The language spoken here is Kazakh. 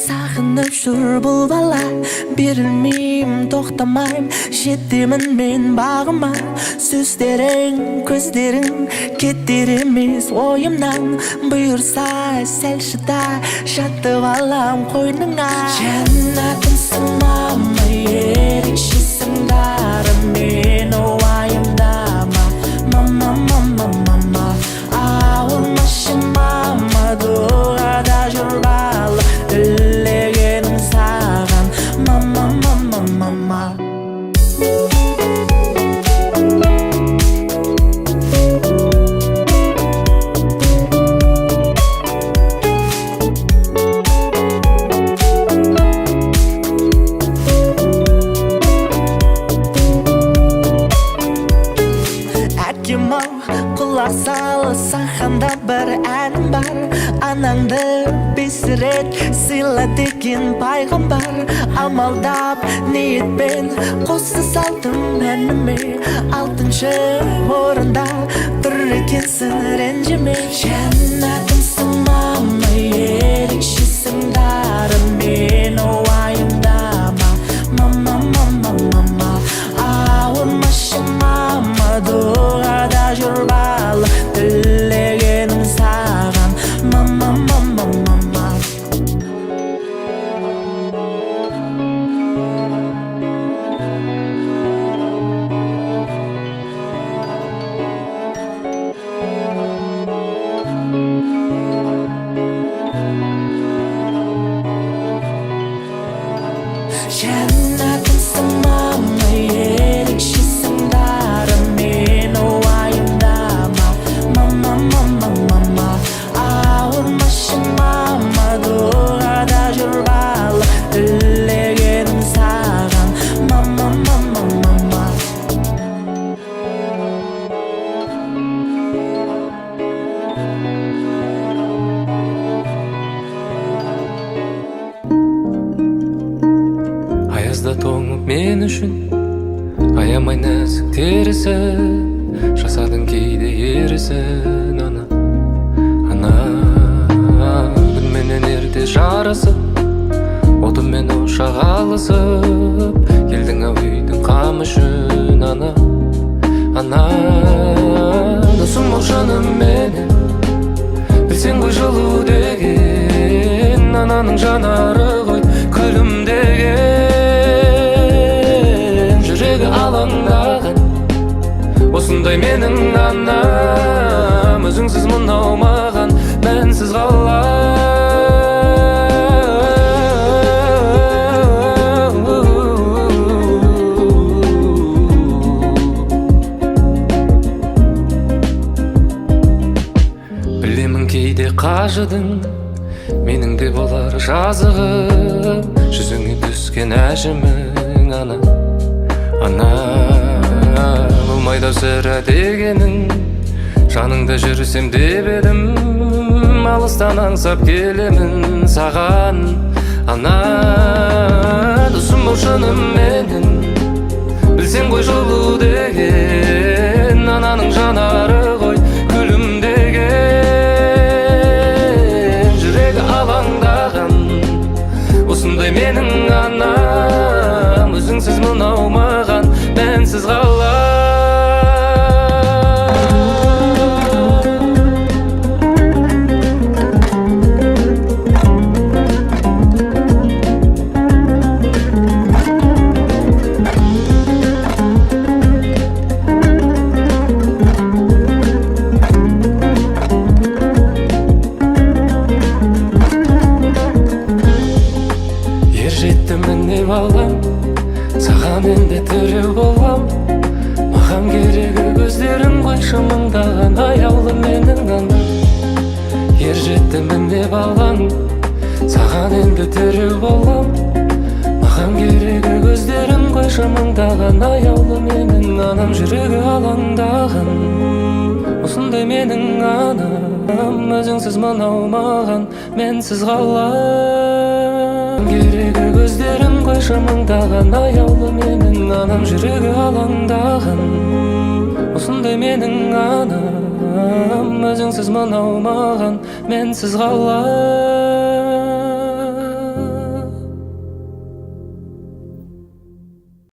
Sağınıp jür bul bala, berilmeyim, toxtamayım, жетемін мен бағыма. Сөздерің, көздерің кеттеремес ойымнан. Бұйырса сәл шыда, жатып алам қойныңа. Жәннатымсың мама, ерекшесің дарым, мен уайымдама. Мама, мама, мама, ауырмашы мама, дұғада жүр бала, тілегенім саған. Мама, мама, мама. Құлақ салы, саханда бір әнім бар. Анаңды бес рет сыйла деген пайғамбар. Амалдап ниетпен қоса салдым әніме. Алтыншы орында тұр екенсің ренжіме. Жәннатымсың мама, ерекшесің дарым, мен уайымдама. Мама, мама, мама, ауырмашы мама, дұғада жүр бала, тілегенім саған. Мама, мама, мама. Жәннатымсың мама, ерекшесің дарым, мен уайымдама. Мама, мама, мама, ауырмашы мама, дұғада жүр бала, тілегенім саған. Мама, мама, мама. Аязда тоңып мен үшін аямай нәзік терісін, жасадың кейде ерісін. Ана күнменен ерте жарысып, отымен ошақ алысып, келдің ау үйдің қам үшін. Ана досым ол жаным менен, білсең ғой жылу деген. Ананың жанары ғой күлімдеген, жүрегі алаңдаған. Осындай менің анам, өзіңсіз мынау маған мәнсіз қалар. Білемін кейде қажыдың, менің де болар жазығым, жүзіңе түскен әжімің. Ана болмайды сірә дегенің, жаныңда жүрсем деп едім. Алыстан аңсап келемін саған. Ана досым бол жаным менен, білсең ғой жылу деген. Ананың жанары ғой күлімдеген, жүрегі алаңдаған. Осындай менің анам, өзіңсіз мынау маған мәнсіз қалар. Ертемін алам, саған енді тіреу болам. Маған керегі көздерің ғой шымыңдаған, аяулы менің анам. Ер жетімін деп алам, саған енді тіреу болам. Маған керегі көздерің ғой шымыңдаған, аяулы менің анам. Жүрегі алаңдаған, осындай менің анам, өзіңсіз мынау маған мәнсіз қалар. Керегі көздерің ғой шамыңдаған, аяулы менің анам. Жүрегі алаңдаған, осындай менің анам, өзіңсіз мынау маған мәнсіз қалар.